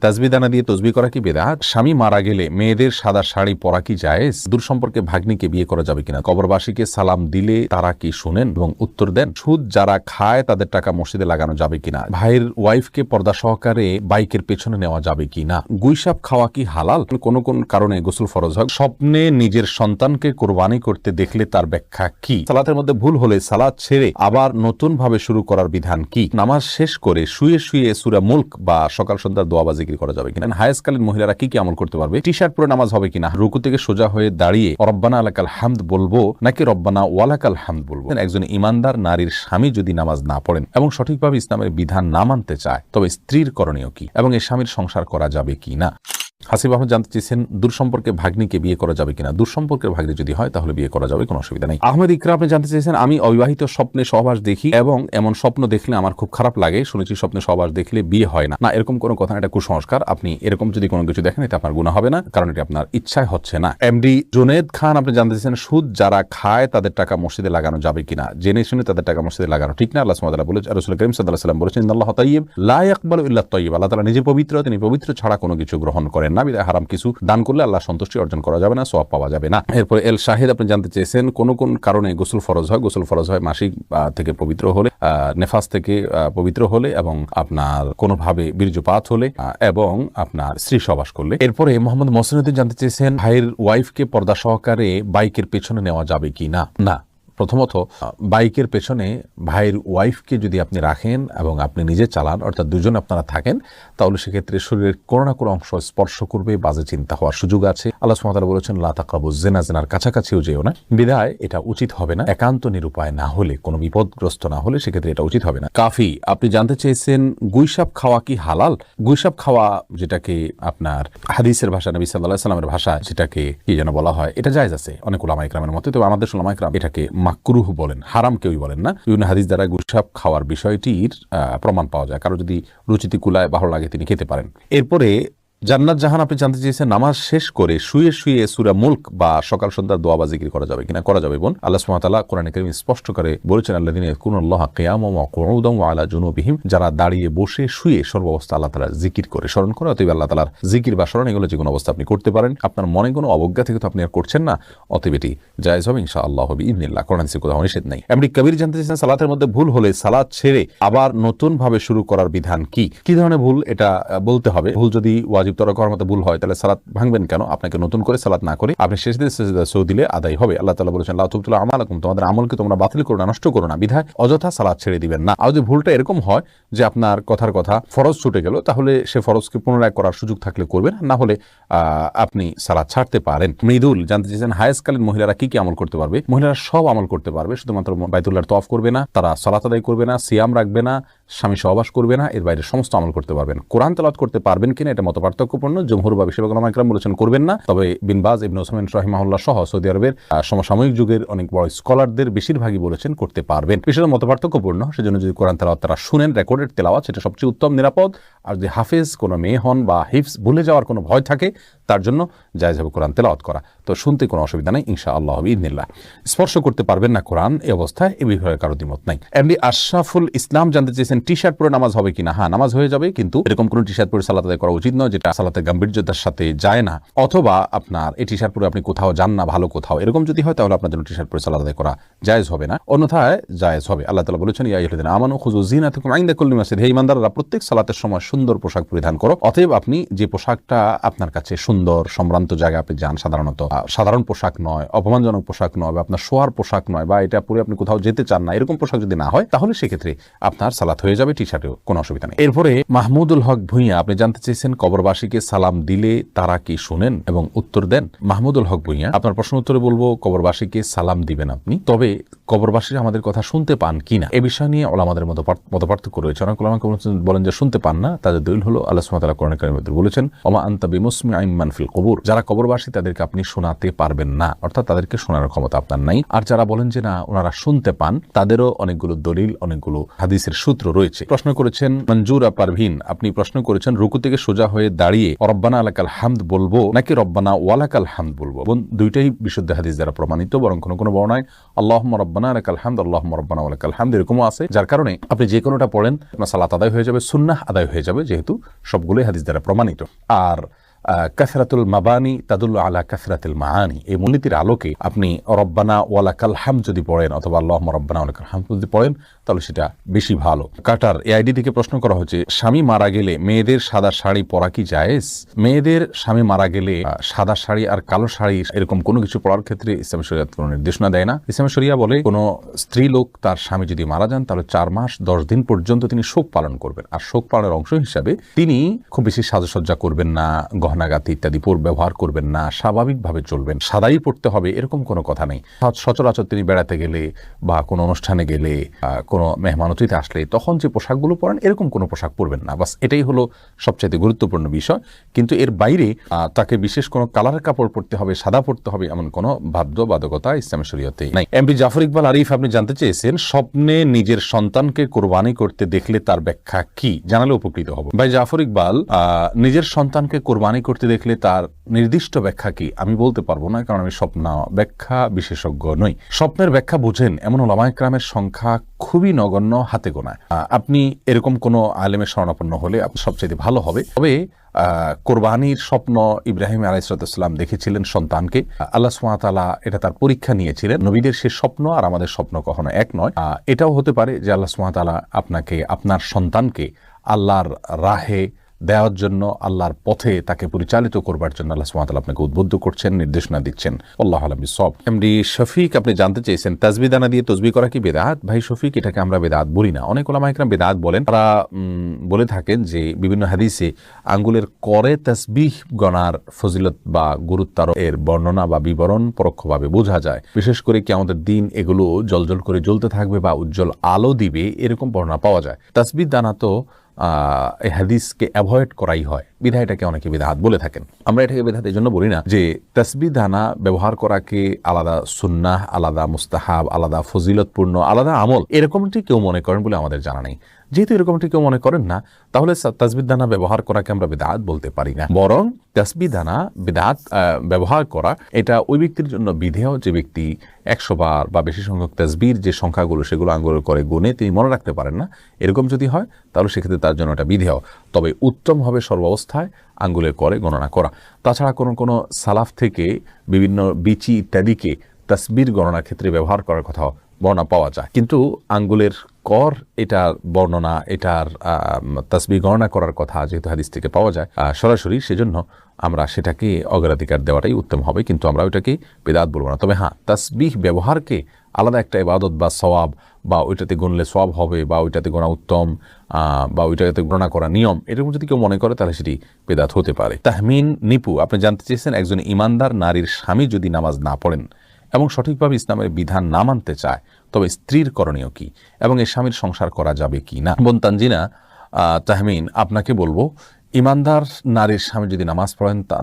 তাসবিহ দানা দিয়ে তসবিহ করা কি বিদআত? স্বামী মারা গেলে মেয়েদের সাদা শাড়ি পরা কি জায়েজ? দূর সম্পর্কে ভাগ্নিকে বিয়ে করা যাবে কিনা? কবরবাসীকে সালাম দিলে তারা কি শুনেন এবং উত্তর দেন? সুদ যারা খায় তাদের টাকা মসজিদে লাগানো যাবে কিনা? ভাইয়ের ওয়াইফকে পর্দা সহকারে বাইকের পেছনে নেওয়া যাবে কিনা? গুইসাপ খাওয়া কি হালাল? কোন কোন কারণে গোসল ফরজ হয়? স্বপ্নে নিজের সন্তানকে কোরবানি করতে দেখলে তার ব্যাখ্যা কি? সালাতের মধ্যে ভুল হলে সালাত ছেড়ে আবার নতুন ভাবে শুরু করার বিধান কি? নামাজ শেষ করে শুয়ে শুয়ে সূরা মুলক বা সকাল সন্ধ্যার দোয়া বা জিকির করা যাবে কিনা? হায়াসকালীন মহিলারা কি কি আমল করতে পারবে? টি শার্ট পরে নামাজ হবে কিনা? রুকু থেকে সোজা হয়ে দাঁড়িয়ে রব্বানা আলাকাল হামদ বলবো নাকি রব্বানা ওয়ালাকাল হামদ বলবো? একজন ইমানদার নারীর স্বামী যদি নামাজ না পড়েন এবং সঠিকভাবে ইসলামের বিধান না মানতে চায় তবে স্ত্রীর করণীয় কি এবং এই স্বামীর সংসার করা যাবে কি না? হাসিব আহমদ জানতে চেয়েছেন দূর সম্পর্কে ভাগ্নিকে বিয়ে করা যাবে কিনা? দূর সম্পর্কের ভাগ্নি যদি হয় তাহলে বিয়ে করা যাবে, কোনো অসুবিধা নেই। আহমেদ ইকরা আপনি জানতে চেয়েছেন আমি অবিবাহিত স্বপ্নে সহবাস দেখি এবং এমন স্বপ্ন দেখলে আমার খুব খারাপ লাগে, শুনেছি স্বপ্নে সহবাস দেখলে বিয়ে হয় না। না, এরকম কোনো কথা না, এটা কুসংস্কার। আপনি এরকম যদি কোনো কিছু দেখেন এটা আপনার গুনাহ হবে না, কারণ এটা আপনার ইচ্ছায় হচ্ছে না। এমডি জুনেদ খান আপনি জানতে চেয়েছেন সুদ যারা খায় তাদের টাকা মসজিদে লাগানো যাবে কিনা? জেনে শুনে তাদের টাকা মসজিদে লাগানো ঠিক না। আল্লাহ সুবহানাহু ওয়া তাআলা বলেছেন, রাসূল করিম সাল্লাল্লাহু আলাইহি ওয়াসাল্লাম বলেছেন ইন্নাল্লাহা তাইয়্যিব লা ইয়াকবালু ইল্লা তাইয়্যিব। আল্লাহ তাআলা নিজে পবিত্র, তিনি পবিত্র ছাড়া কোনো কিছু গ্রহণ করেন না। বিধায় হারাম কিছু দান করলে আল্লাহ সন্তুষ্টি অর্জন করা যাবে না, সওয়াব পাওয়া যাবে না। এরপরে এল শাহিদ আপনি জানতে চেয়েছেন কোন কোন কারণে গোসল ফরজ হয়? গোসল ফরজ হয় মাসিক থেকে পবিত্র হলে, নেফাস থেকে পবিত্র হলে এবং আপনার কোনোভাবে বীর্যপাত হলে এবং আপনার স্ত্রী সহবাস করলে। এরপরে মোহাম্মদ মহসিনুদ্দিন জানতে চেয়েছেন ভাইয়ের ওয়াইফকে পর্দা সহকারে বাইকের পেছনে নেওয়া যাবে কি না? না, প্রথমত বাইকের পেছনে ভাইয়ের ওয়াইফকে যদি আপনি রাখেন এবং আপনি নিজে চালান, অর্থাৎ দুজন আপনারা থাকেন, তাহলে সেক্ষেত্রে শরীরের কোনো না কোনো অংশ স্পর্শ করবে, বাজে চিন্তা হওয়ার সুযোগ আছে। আল্লাহ সুবহানাহু ওয়া তাআলা বলেছেন লা তাকরাবুজ জিনা, জিনার কাছাকাছিও যেও না। বিধায় এটা উচিত হবে না। একান্ত নিরুপায় না হলে, কোনো বিপদগ্রস্ত না হলে সেক্ষেত্রে এটা উচিত হবে না। কাফি আপনি জানতে চেয়েছেন গুইসাপ খাওয়া কি হালাল? গুইসাপ খাওয়া, যেটাকে আপনার হাদিসের ভাষা নবী সাল্লাল্লাহু আলাইহি ওয়াসাল্লামের ভাষায় যেটাকে কি যেন বলা হয়, এটা জায়েজ আছে অনেক উলামা ইকরামের মতে। তবে আমাদের উলামা ইকরাম এটাকে মাকরুহ বলেন, হারাম কেউই বলেন না। বিভিন্ন হাদিস দ্বারা গুইসাপ খাওয়ার বিষয়টির প্রমাণ পাওয়া যায়। কারো যদি রুচিতে কুলায় ভালো লাগে তিনি খেতে পারেন। এরপরে জান্নাত জাহান আপনি জানতে চেয়েছেন নামাজ শেষ করে শুয়ে শুয়ে সূরা মুলক বা সকাল সন্ধ্যার দোয়া বা জিকির করা যাবে কিনা? করা যাবে বোন। আল্লাহ সুবহানাহু ওয়া তাআলা কোরআনে কারীমে স্পষ্ট করে বলেছেন আল্লাযীনা ইয়াযকুরুনাল্লাহা কিয়ামান ওয়া কুউদান ওয়া আলা জুনুবিহিম, যারা দাঁড়িয়ে বসে শুয়ে সর্বাবস্থা আল্লাহ তাআলা জিকির করে স্মরণ করে। অতএব আল্লাহ তাআলার জিকির বা স্মরণ এগুলো যে কোনো অবস্থা আপনি করতে পারেন। আপনার মনে কোনো অবজ্ঞা থেকে তো আপনি আর করছেন না, অতএব এটি জায়েজ হবে ইনশাআল্লাহ বিইذنিল্লাহ। কোরআন থেকে কোথাও নিষেধ নেই। এমনি কবির জানতে চেয়েছেন সালাতের মধ্যে ভুল হলে সালাত ছেড়ে আবার নতুন ভাবে শুরু করার বিধান কি? কি ধরনের ভুল এটা বলতে হবে। ভুল যদি ওয়াজিব তরক করার মতো ভুল হয় তাহলে সালাত ভাঙবেন কেন? আপনাকে নতুন করে সালাত না করে আপনি শেষ দিলে আদায় হবে। আল্লাহ তাআলা বলেছেন লা তুবতিলু আমালাকুম, তোমাদের আমলকে তোমরা বাতিল করো না, নষ্ট করো না, বিধায় অযথা সালাত ছেড়ে দিবেন না। আর যদি ভুলটা এরকম হয় যে আপনার কথার কথা ফরজ ছুটে গেল, তাহলে সে ফরজকে পুনরায় করার সুযোগ থাকলে করবেন, না হলে আপনি সালাত ছাড়তে পারেন। মৃদুল জানতে চেয়েছেন হায়াসকালীন মহিলারা কি কি আমল করতে পারবে? মহিলারা সব আমল করতে পারবে, শুধুমাত্র বাইতুল্লাহর তওয়াফ করবে না, তারা সালাত আদায় করবে না, সিয়াম রাখবে না, স্বামী সহবাস করবে না, এর বাইরে সমস্ত আমল করতে পারবেন। কোরআন তেলাওয়াত করতে পারবেন কিনা এটা মতপার্থক্যপূর্ণ। জমহুর বা বেশিরভাগ উলামা ইকরাম বলেছেন করবেন না। তবে বিন বাজ, ইবনে উসাইমিন রাহিমাহুল্লাহ সহ সৌদি আরবের সমসাময়িক যুগের অনেক বড় স্কলারদের বেশিরভাগই বলেছেন করতে পারবেন। বিষয়টা মতপার্থক্যপূর্ণ, সেজন্য যদি কোরআন তেলাওয়াত তারা শুনেন, রেকর্ডেড তেলাওয়াত, সেটা সবচেয়ে উত্তম, নিরাপদ। আর যদি হাফেজ কোনো মেয়ে হন বা হিফজ ভুলে যাওয়ার কোনো ভয় থাকে, তার জন্য জায়েজ হবে কোরআন তেলাওয়াত করা। তো শুনতে কোনো অসুবিধা নেই ইনশাআল্লাহ বিইذনিল্লাহ। স্পর্শ করতে পারবেন না কোরআন এই অবস্থায়, এ বিষয়ে কারো দ্বিমত নাই। এমনি আশরাফুল ইসলাম জানতে চেয়েছেন টি শার্ট পরে নামাজ হবে কিনা? হ্যাঁ, নামাজ হয়ে যাবে, কিন্তু এরকম কোনো টি শার্ট পরে সালাত আদায় করা উচিত নয় যেটা সালাতের গাম্ভীর্যতার সাথে যায় না, অথবা আপনার এই টি শার্ট পরে আপনি কোথাও যান না ভালো কোথাও, এরকম যদি হয় তাহলে আপনার জন্য টি শার্ট পরে সালাত আদায় করা জায়েজ হবে না, অন্যথায় জায়েজ হবে। আল্লাহ তাআলা বলেছেন ইয়া আইয়ুহাল্লাযীনা আমানু খুযু যিনাতাকুম ইনদা কুল্লি মাসজিদ, হে ঈমানদাররা প্রত্যেক সালাতের সময় সুন্দর পোশাক পরিধান করো। অতএব আপনি যে পোশাকটা আপনার কাছে সুন্দর, সম্ভ্রান্ত জায়গায় আপনি যান, সাধারণত সাধারণ পোশাক নয়, অপমানজনক পোশাক নয়, বা আপনার শোয়ার পোশাক নয়, বা এটা পরে আপনি কোথাও যেতে চান না, এরকম পোশাক যদি না হয় তাহলে সেক্ষেত্রে আপনার সালাত হয়ে যাবে, টি শার্টেও কোনো অসুবিধা নেই। এরপরে মাহমুদুল হক ভুঁইয়া আপনি জানতে চেয়েছেন কবরবাসীকে সালাম দিলে তারা কি শুনেন এবং উত্তর দেন? মাহমুদুল হক ভুঁইয়া, আপনার প্রশ্ন উত্তরে বলবো কবরবাসীকে সালাম দিবেন আপনি, তবে কবরবাসীরা আমাদের কথা শুনতে পান কিনা এ বিষয় নিয়ে ওলামাদের মতপার্থক্য রয়েছে। অনেক ওলামা বলেন যে শুনতে পান না, তাদের দলিল হলো আল্লাহ সুবহানাহু ওয়া তাআলা কোরআনে কারীমে বলেছেন ওমা আনতা বিমুসমিআইন মান ফিল কুবুর, যারা কবরবাসী তাদেরকে আপনি শোনাতে পারবেন না, অর্থাৎ তাদেরকে শোনানোর ক্ষমতা আপনার নাই। আর যারা বলেন যে না ওনারা শুনতে পান, তাদেরও অনেকগুলো দলিল, অনেকগুলো হাদিসের সূত্র রয়েছে। প্রশ্ন করেছেন মঞ্জুরা পারভিন, আপনি প্রশ্ন করেছেন রুকু থেকে সোজা হয়ে দাঁড়িয়ে রব্বানা আলাকাল হামদ বলবো নাকি রব্বানা ওয়ালাকাল হামদ বলবো। দুইটাই বিশুদ্ধ হাদিস দ্বারা প্রমাণিত, বরং কোনো কোনো বর্ণায় আল্লাহুম্মা রব্বানা আলাকাল হামদ, আল্লাহুম্মা রব্বানা ওয়ালাকাল হামদ এরকমও আছে, যার কারণে আপনি যে কোনোটা পড়েন আপনার সালাত আদায় হয়ে যাবে, সুন্নাহ আদায় হয়ে যাবে, যেহেতু সবগুলোই হাদিস দ্বারা প্রমাণিত। আর কাসরাতুল মাবানি তাদুল্লু আলা কাসরাতিল মাআনি, এই মূলনীতির আলোকে আপনি রব্বানা ওয়ালাকাল হামদ যদি পড়েন অথবা আল্লাহুম্মা রব্বানা ওয়ালাকাল হামদ যদি পড়েন তাহলে সেটা বেশি ভালো। কাটার এআইডি থেকে প্রশ্ন করা হচ্ছে, স্বামী মারা গেলে মেয়েদের সাদা শাড়ি পরা কি জায়েজ? মেয়েদের স্বামী মারা গেলে সাদা শাড়ি আর কালো শাড়ি এরকম কোনো কিছু পরার ক্ষেত্রে ইসলামী শরিয়ত কোনো নির্দেশনা দেয় না। ইসলামী শরিয়া বলে কোনো স্ত্রী লোক তার স্বামী যদি মারা যান তাহলে 4 মাস 10 দিন পর্যন্ত তিনি শোক পালন করবেন, আর শোক পালনের অংশ হিসাবে তিনি খুব বেশি সাজসজ্জা করবেন না, গহনাগাতি ইত্যাদি ব্যবহার করবেন না, স্বাভাবিকভাবে চলবেন, সাদাই পড়তে হবে এরকম কোনো কথা নেই। সচরাচর তিনি বেড়াতে গেলে বা কোনো অনুষ্ঠানে গেলে, কোনো মেহমান অতিথি আসলে তখন যে পোশাকগুলো পরেন এরকম কোনো পোশাক পরবেন না, বাস এটাই হলো সবচেয়ে গুরুত্বপূর্ণ বিষয়। কিন্তু এর বাইরে তাকে বিশেষ কোনো কালারের কাপড় পরতে হবে, সাদা পরতে হবে এমন কোনো বাধ্যবাধকতা ইসলামী শরীয়তে নাই। এমপি জাফর ইকবাল আরিফ, আপনি জানতে চেয়েছেন স্বপ্নে নিজের সন্তানকে কোরবানি করতে দেখলে তার ব্যাখ্যা কি, জানালে উপকৃত হব। ভাই জাফর ইকবাল, নিজের সন্তানকে কোরবানি করতে দেখলে তার নির্দিষ্ট ব্যাখ্যা কি আমি বলতে পারবো না, কারণ আমি স্বপ্ন ব্যাখ্যা বিশেষজ্ঞ নই। স্বপ্নের ব্যাখ্যা বুঝেন এমন ওলামায়ে কেরামের সংখ্যা খুবই নগণ্য, হাতে গোনা। আপনি এরকম কোনো আলেমের শরণাপন্ন হলে সবচেয়ে ভালো হবে। তবে কোরবানির স্বপ্ন ইব্রাহিম আলাইহিসসালাম দেখেছিলেন সন্তানকে, আল্লাহ সুবহানাহু ওয়া তাআলা এটা তার পরীক্ষা নিয়েছিলেন। নবীদের সে স্বপ্ন আর আমাদের স্বপ্ন কখনো এক নয়। এটাও হতে পারে যে আল্লাহ সুবহানাহু ওয়া তাআলা আপনাকে, আপনার সন্তানকে আল্লাহর রাহে দেওয়ার জন্য, আল্লাহর পথে তাকে পরিচালিত করবার জন্য আল্লাহ সুবহানাহু ওয়া তাআলা আপনাকে উদ্বুদ্ধ করছেন, নির্দেশনা দিচ্ছেন। আল্লাহু আ'লাম বিসওয়াব। এমডি শফিক, আপনি জানতে চেয়েছেন তাসবিহ দানা দিয়ে তাসবিহ করা কি বিদআত? ভাই শফিক, এটাকে আমরা বিদআত বলি না। অনেক উলামায়ে কেরাম বিদআত বলেন। তারা বলে থাকেন যে বিভিন্ন হাদিসে আঙ্গুলের করে তাসবিহ গণার ফজিলত বা গুরুত্ব এর বর্ণনা বা বিবরণ পরোক্ষভাবে বোঝা যায়। বিশেষ করে কি আমাদের দিন এগুলো জলজল করে জ্বলতে থাকবে বা উজ্জ্বল আলো দিবে এরকম বর্ণনা পাওয়া যায়। তাসবিহ দানা তো এই হাদিসকে অ্যাভয়েড করাই হয়, বিধায় এটাকে অনেকে বিদআত বলে থাকেন। আমরা এটাকে বিদআত এই জন্য বলি না যে তাসবিহ দানা ব্যবহার করাকে আলাদা সুন্নাহ, আলাদা মুস্তাহাব, আলাদা ফজিলতপূর্ণ, আলাদা আমল এরকমটি কেউ মনে করেন বলে আমাদের জানা নেই। যেহেতু এরকমটি কেউ মনে করেন না, তাহলে তাসবিহ দানা ব্যবহার করাকে আমরা বিদআত বলতে পারি না। বরং তাসবিহ দানা বিদআত ব্যবহার করা এটা ওই ব্যক্তির জন্য বিধেয় যে ব্যক্তি 100 বার বা বেশি সংখ্যক তাসবিহর যে সংখ্যাগুলো সেগুলো আঙ্গুলের করে গুনে তিনি মনে রাখতে পারেন না, এরকম যদি হয় তাহলে সেক্ষেত্রে তার জন্য এটা বিধেয়। তবে উত্তম হবে সর্বাবস্থায় আঙ্গুলের করে গণনা করা। তাছাড়া কোনো সালাফ থেকে বিভিন্ন বিচি ইত্যাদিকে তাসবিহর গণনার ক্ষেত্রে ব্যবহার করার কথা বর্ণনা পাওয়া যায়, কিন্তু আঙ্গুলের কর এটার বর্ণনা, এটার তাসবিহ গণনা করার কথা যেহেতু হাদিস থেকে পাওয়া যায় সরাসরি, সেজন্য আমরা সেটাকে অগ্রাধিকার দেওয়াটাই উত্তম হবে, কিন্তু আমরা ওইটাকে বিদআত বলবো না। তবে হ্যাঁ, তাসবিহ ব্যবহারকে আলাদা একটা ইবাদত বা সওয়াব বা ওইটাতে গুনলে সওয়াব হবে বা ওইটাতে গোনা উত্তম বা ওইটাতে গণনা করা নিয়ম, এরকম যদি কেউ মনে করে তাহলে সেটি বিদআত হতে পারে। তাহমিন নিপু, আপনি জানতে চেয়েছেন একজন ইমানদার নারীর স্বামী যদি নামাজ না পড়েন এবং সঠিকভাবে ইসলামের বিধান না মানতে চায় তবে স্ত্রীর করণীয় কি এবং এর স্বামীর সংসার করা যাবে কি না? বোন তানজিনা তাহমিন, আপনাকে বলবো ইমানদার নারীর স্বামী যদি নামাজ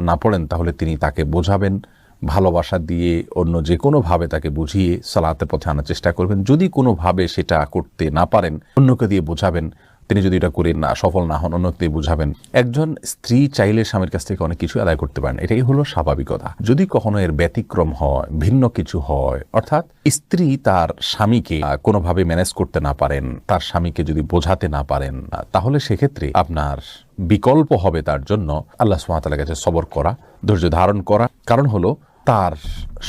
না পড়েন তাহলে তিনি তাকে বোঝাবেন, ভালোবাসা দিয়ে অন্য যে কোনোভাবে তাকে বুঝিয়ে সালাতের পথে আনার চেষ্টা করবেন। যদি কোনোভাবে সেটা করতে না পারেন অন্যকে দিয়ে বোঝাবেন, তিনি যদি এটা করে না সফল না হন অন্যকে দিয়ে বুঝাবেন। একজন স্ত্রী চাইলে স্বামীর কাছ থেকে অনেক কিছু আদায় করতে পারেন, এটাই হলো স্বাভাবিকতা। যদি কখনো এর ব্যতিক্রম হয়, ভিন্ন কিছু হয়, অর্থাৎ স্ত্রী তার স্বামীকে কোনোভাবে ম্যানেজ করতে না পারেন, তার স্বামীকে যদি বোঝাতে না পারেন, তাহলে সেক্ষেত্রে আপনার বিকল্প হবে তার জন্য আল্লাহ সুবহানাহু ওয়া তাআলার কাছে সবর করা, ধৈর্য ধারণ করা। কারণ হলো তার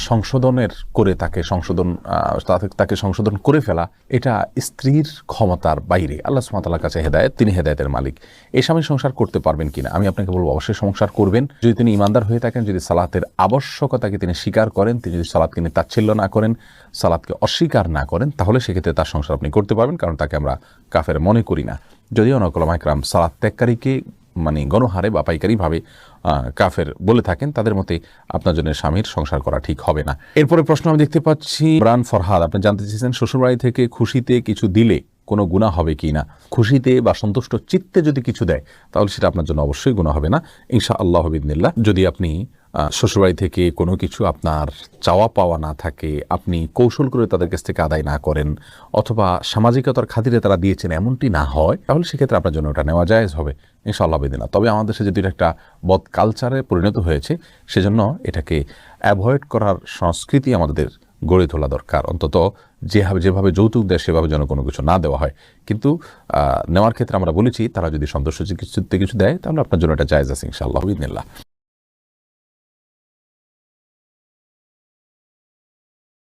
সংশোধনের করে তাকে সংশোধন করে ফেলা এটা স্ত্রীর ক্ষমতার বাইরে। আল্লাহ সুবহানাহু ওয়া তাআলার কাছে হেদায়েত, তিনি হেদায়েতের মালিক। এই স্বামী সংসার করতে পারবেন কিনা আমি আপনাকে বলবো অবশ্যই সংসার করবেন যদি তিনি ঈমানদার হয়ে থাকেন, যদি সালাতের আবশ্যকতাকে তিনি স্বীকার করেন, তিনি যদি সালাতকে নিয়ে তাচ্ছিল্য না করেন, সালাতকে অস্বীকার না করেন, তাহলে সেক্ষেত্রে তার সংসার আপনি করতে পারবেন, কারণ তাকে আমরা কাফের মনে করি না। যদিও অনেক উলামায়ে কেরাম সালাত ত্যাগকারীকে মানে গণহারে বা পাইকারিভাবে কাফের বলে থাকেন, তাদের মতে আপনার জন্য স্বামীর সংসার করা ঠিক হবে না। এরপরে প্রশ্ন আমি দেখতে পাচ্ছি ইমরান ফরহাদ, আপনি জানতে চেয়েছেন শ্বশুরবাড়ি থেকে খুশিতে কিছু দিলে কোনো গুনাহ হবে কি না? খুশিতে বা সন্তুষ্ট চিত্তে যদি কিছু দেয় তাহলে সেটা আপনার জন্য অবশ্যই গুনাহ হবে না ইনশাআল্লাহ বিইذনিল্লাহ। যদি আপনি শ্বশুরবাড়ি থেকে কোনো কিছু আপনার চাওয়া পাওয়া না থাকে, আপনি কৌশল করে তাদের কাছ থেকে আদায় না করেন, অথবা সামাজিকতার খাতিরে তারা দিয়েছেন এমনটি না হয়, তাহলে সেক্ষেত্রে আপনার জন্য ওটা নেওয়া জায়েজ হবে ইনশাআল্লাহ বিদিনা। তবে আমাদের দেশে যেটি একটা বদ কালচারে পরিণত হয়েছে, সেজন্য এটাকে অ্যাভয়েড করার সংস্কৃতি আমাদের গড়ে তোলা দরকার। অন্তত যেভাবে যৌতুক দেয় সেভাবে যেন কোনো কিছু না দেওয়া হয়। কিন্তু নেওয়ার ক্ষেত্রে আমরা বলেছি তারা যদি সন্তোষজনক কিছু দেয় তাহলে আপনার জন্য এটা জায়েজ আছে ইনশাআল্লাহ বিদিনিল্লাহ।